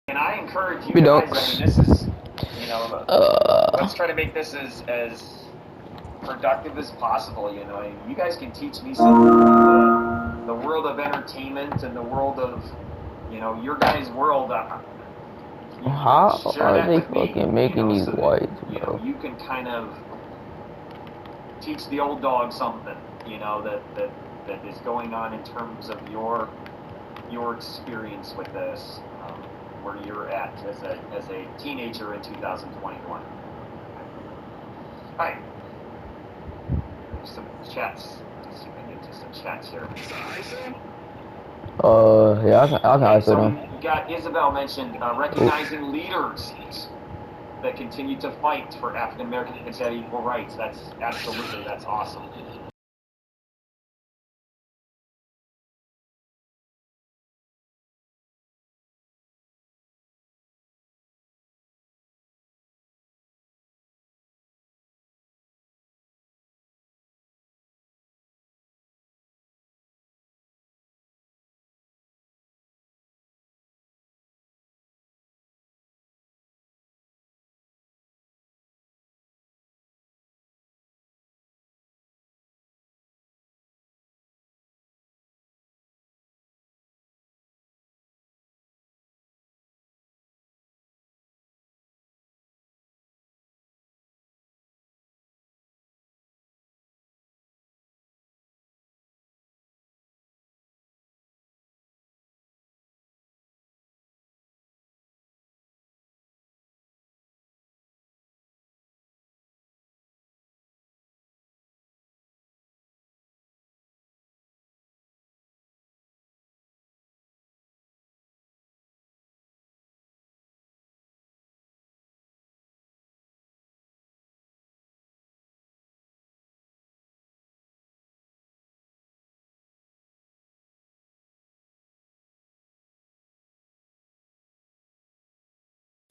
And I encourage you guys. I mean, Redux. this is, let's try to make this as productive as possible. You guys can teach me something from the world of entertainment and the world of, your guys' world. You How share are that they with me, fucking making these so that whites, bro? you can kind of teach the old dog something, that is going on in terms of your experience with this, where you're at as a teenager in 2021. Hi. Some chats. Let's see if I can get to some chats here. Yeah, I can Okay, isolate so them. we got Isabel mentioned Oh, recognizing leaders that continue to fight for African Americans to have equal rights. That's awesome.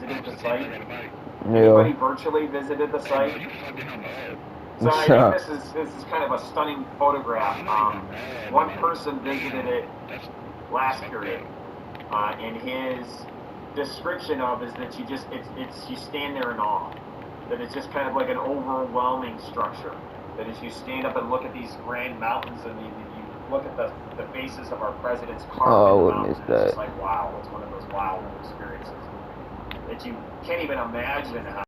Visited the site. yeah. Anybody virtually visited the site? So What's I think up? this is kind of a stunning photograph. One person visited it last period, and his description of is that you stand there in awe. That it's just kind of like an overwhelming structure. That as you stand up and look at these grand mountains, and you look at the faces of our presidents carved in Oh, the I would mountain, miss and it's just that. like wow, it's one of those wow experiences that you can't even imagine how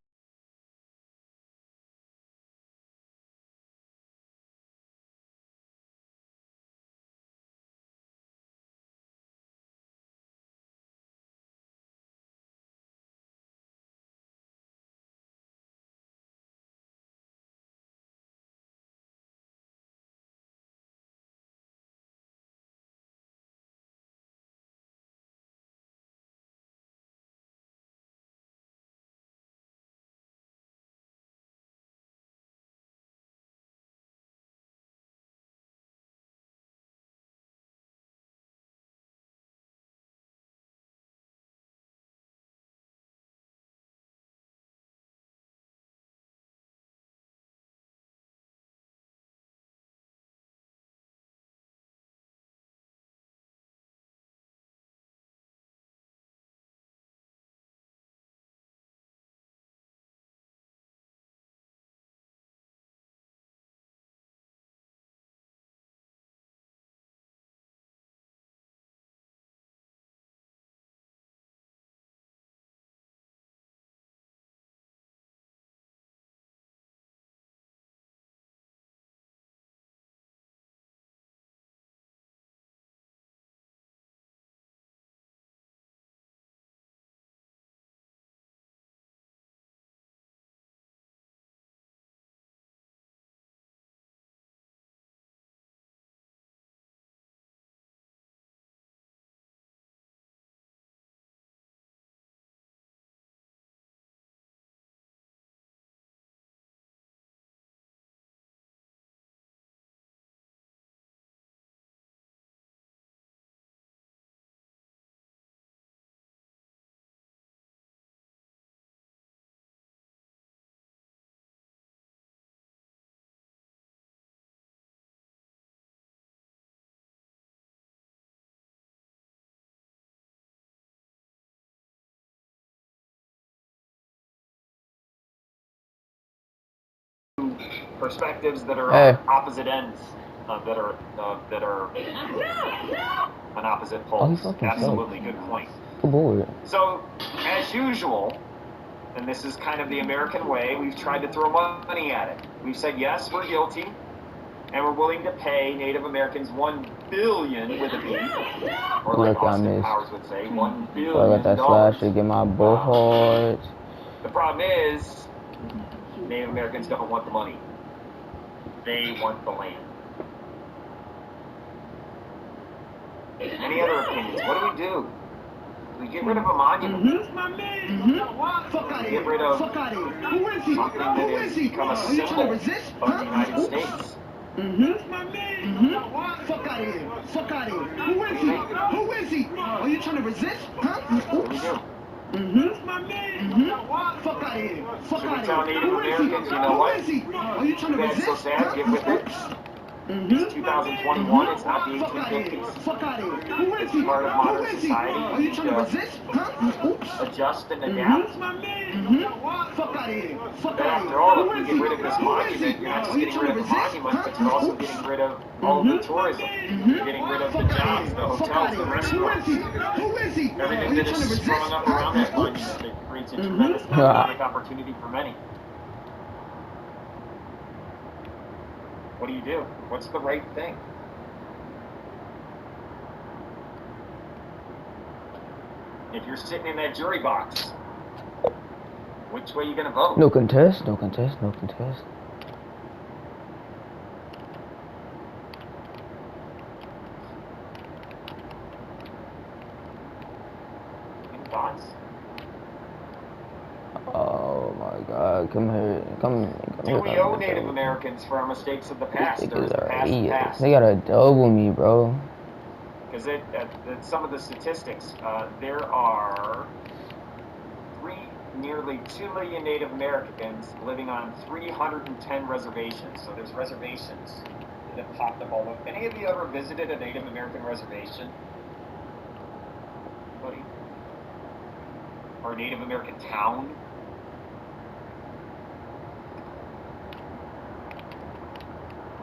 perspectives that are on opposite ends, that are on opposite poles. Absolutely, good point. Good boy. So, as usual, and this is kind of the American way, we've tried to throw money at it. We've said, yes, we're guilty, and we're willing to pay Native Americans $1 billion with a B, or like Austin Powers would say, $1 billion. So I got that slash to get my bull hard. The problem is, Native Americans don't want the money. They want the land. Any other opinions? What do we do? We get rid of a monument. We get rid of something that has become a symbol of the United States. Fuck out of here. Fuck out of here. Who is he? Who is he? Are you trying to resist? Huh? What do we do? Fuck out of here. Fuck Should out we tell of here. Native Americans, you know what? Who is he? Are you trying to That's resist? so sad, get with it. It's 2021, it's not the 1850s. Fuck out of here. Who is It's he? part of modern Are society. you trying to resist? Huh? Adjust and adapt. Fuck out of here. Fuck But out of after here. all, if we get rid of this monument, you're not just getting rid of the monument, but you're also getting rid of all the tourism. You're getting rid of the jobs, the hotels, the restaurants. Who is he? Everything that is sprung up around that monument that creates a tremendous economic opportunity for many. What do? What's the right thing? If you're sitting in that jury box, which way are you going to vote? No contest, no contest, no contest. Any thoughts? Oh my God! Come here, come Do here. we owe Native Americans for our mistakes of the past, or is the past the past? They gotta double me, bro. Because some of the statistics, there are nearly 2 million Native Americans living on 310 reservations. So there's reservations that have popped up all over. Any of you ever visited a Native American reservation? Anybody? Or a Native American town?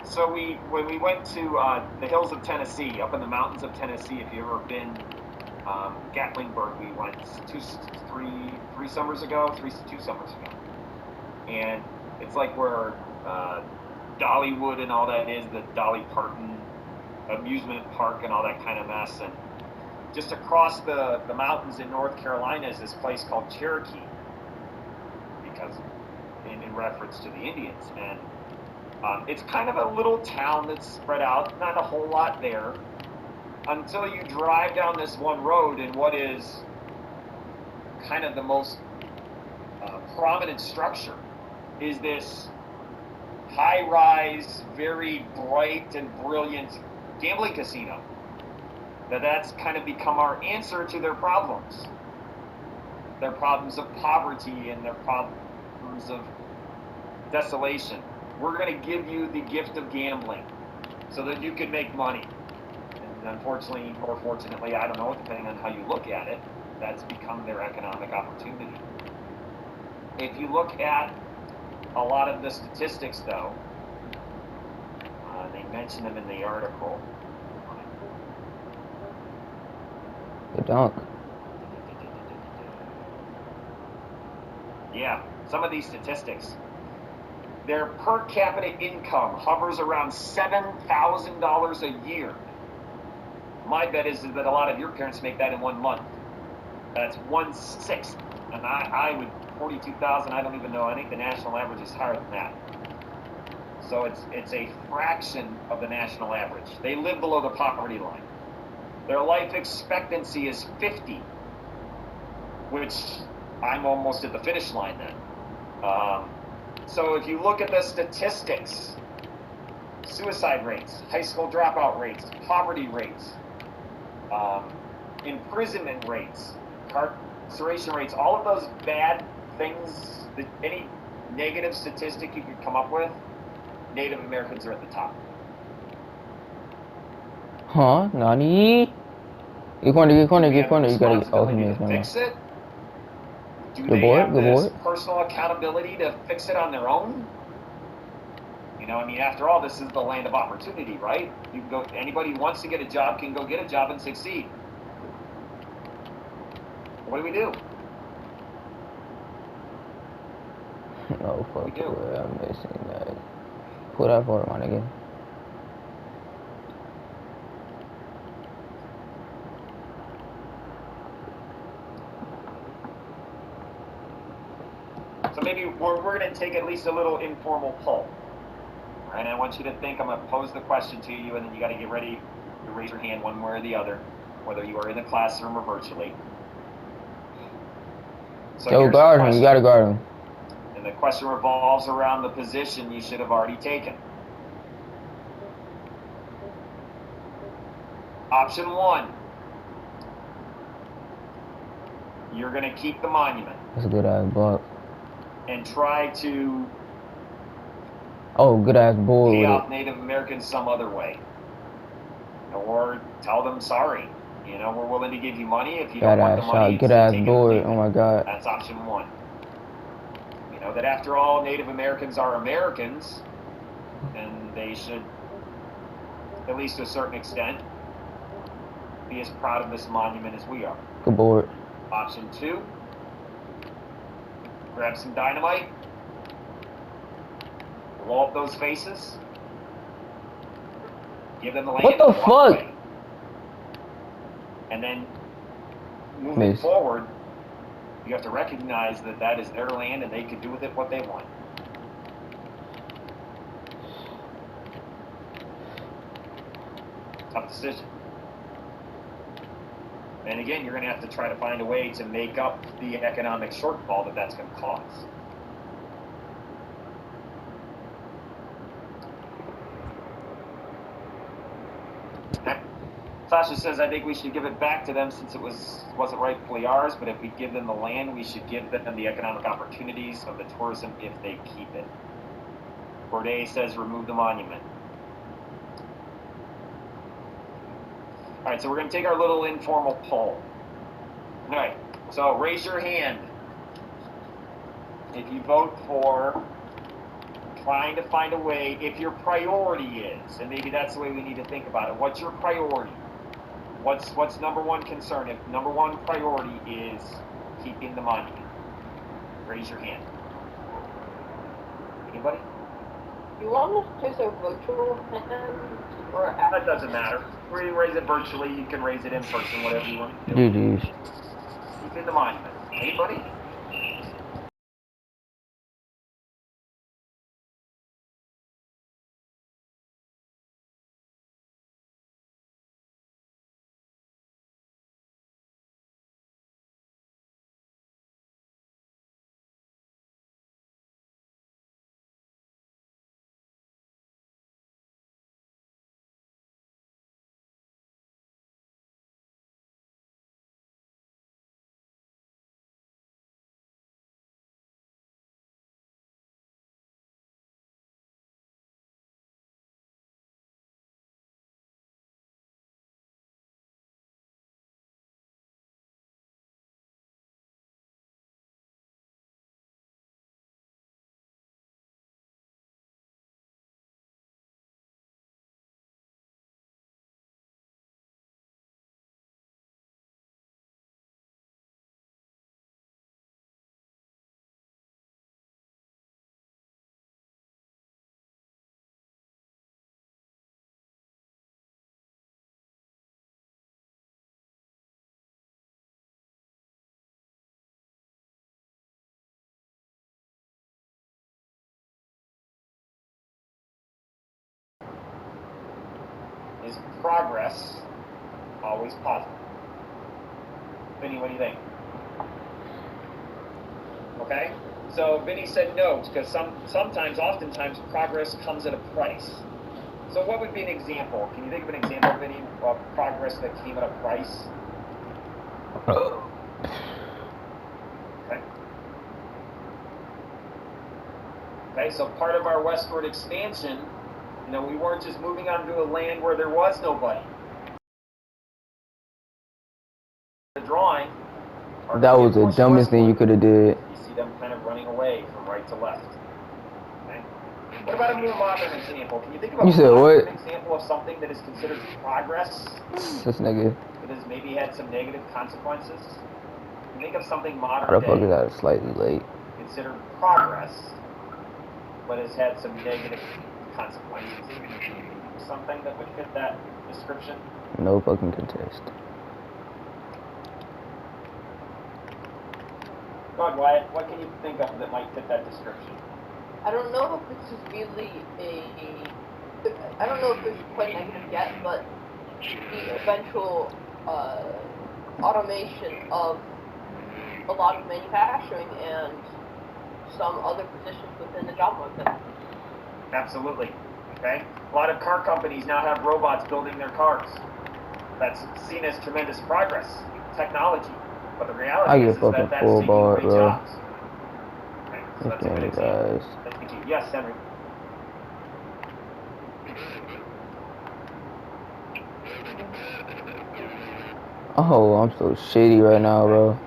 So when we went to the hills of Tennessee, up in the mountains of Tennessee, if you've ever been, Gatlinburg, we went two summers ago, 2 summers ago. And it's like where Dollywood and all that is, the Dolly Parton amusement park and all that kind of mess. And just across the mountains in North Carolina is this place called Cherokee, because in reference to the Indians. And it's kind of a little town that's spread out, not a whole lot there, until you drive down this one road, and what is kind of the most prominent structure is this high-rise, very bright and brilliant gambling casino. That's kind of become our answer to their problems of poverty and their problems of desolation. We're going to give you the gift of gambling so that you can make money. And unfortunately, or fortunately, I don't know, depending on how you look at it, that's become their economic opportunity. If you look at a lot of the statistics, though, they mention them in the article. Good dunk. Yeah, some of these statistics. Their per capita income hovers around $7,000 a year. My bet is that a lot of your parents make that in 1 month. That's 1/6. And I would, 42,000, I don't even know. I think the national average is higher than that. So it's a fraction of the national average. They live below the poverty line. Their life expectancy is 50, which I'm almost at the finish line then. So if you look at the statistics, suicide rates, high school dropout rates, poverty rates, imprisonment rates, incarceration rates, all of those bad things, any negative statistic you could come up with, Native Americans are at the top. Huh? Nani? Get corner. You gotta get. Oh, he missed. Fix it? Do Good they boy, have good this boy. personal accountability to fix it on their own? know, I mean, after all, this is the land of opportunity, right? You can go. Anybody who wants to get a job can go get a job and succeed. What do we do? No, fuck We do. I'm missing that. Pull that photo on again. So maybe we're going to take at least a little informal poll. All right, I want you to think. I'm going to pose the question to you, and then you got to get ready to raise your hand one way or the other, whether you are in the classroom or virtually. So Yo, guard him. You gotta guard him. And the question revolves around the position you should have already taken. Option 1. You're going to keep the monument. That's a good ass buck. And try to good ass boy. pay off Native Americans some other way. Or tell them sorry. You know, we're willing to give you money if you don't want the money. Good ass boy. Oh my God. That's option 1. You know that after all, Native Americans are Americans, and they should, at least to a certain extent, be as proud of this monument as we are. Good boy. Option 2. Grab some dynamite. Blow up those faces. Give them the land. What the fuck? Away. And then, moving forward, you have to recognize that that is their land and they can do with it what they want. Tough decision. And again, you're going to have to try to find a way to make up the economic shortfall that that's going to cause. Sasha says, I think we should give it back to them since it wasn't rightfully ours, but if we give them the land, we should give them the economic opportunities of the tourism if they keep it. Bourdain says, remove the monument. All right, so we're going to take our little informal poll. All right, so raise your hand if you vote for trying to find a way, if your priority is, and maybe that's the way we need to think about it, what's your priority? What's number one concern? If number one priority is keeping the monument, raise your hand. Anybody? You want us to use a virtual hand or that doesn't matter. Where you raise it virtually, you can raise it in person, whatever you want to do. GG's. Keeping the monument. Anybody? Is progress always positive? Vinny, what do you think? Okay, so Vinny said no, because oftentimes, progress comes at a price. So what would be an example? Can you think of an example, Vinny, of progress that came at a price? Okay. Okay, so part of our westward expansion, you know, we weren't just moving onto a land where there was nobody. The drawing. That was the dumbest thing you could have did. You see them kind of running away from right to left. Okay? What about a more modern example? Can you think of a You said modern what? example of something that is considered progress This nigga. that has maybe had some negative consequences? Can you think of something How modern the fuck is day that slightly late? considered progress, but has had some negative consequences? Something that would fit that description? No fucking contest. Go on, Wyatt. What can you think of that might fit that description? I don't know if this is really I don't know if this is quite negative yet, but the eventual automation of a lot of manufacturing and some other positions within the job market. Absolutely. Okay? A lot of car companies now have robots building their cars. That's seen as tremendous progress, technology. But the reality is fucking that that's full taking bar, away bro. jobs. Okay? So This that's a good game, example. guys. Thank you. Yes, Henry. Oh, I'm so shitty right now, bro.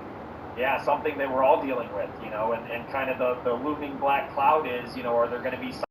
Yeah, something that we're all dealing with, you know, and kind of the looming black cloud is, you know, are there going to be some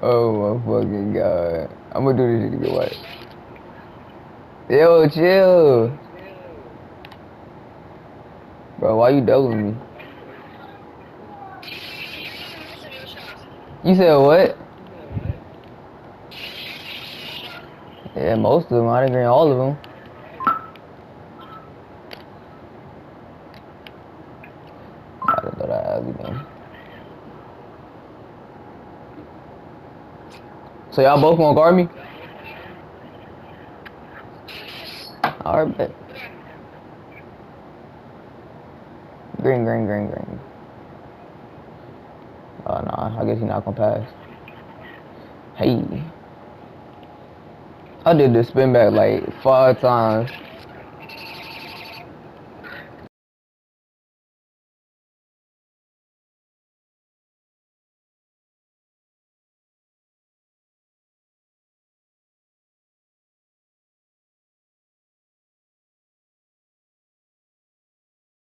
Oh my fucking god. I'm gonna do this shit to get white. Yo, chill. Bro, why you doubling me? You said what? Yeah, most of them. I didn't green all of them. I didn't know that alley game. So y'all both gonna guard me? Alright, bet. Green, green, green, green. Oh, nah, I guess he's not gonna pass. Hey. I did this spin back like 5 times.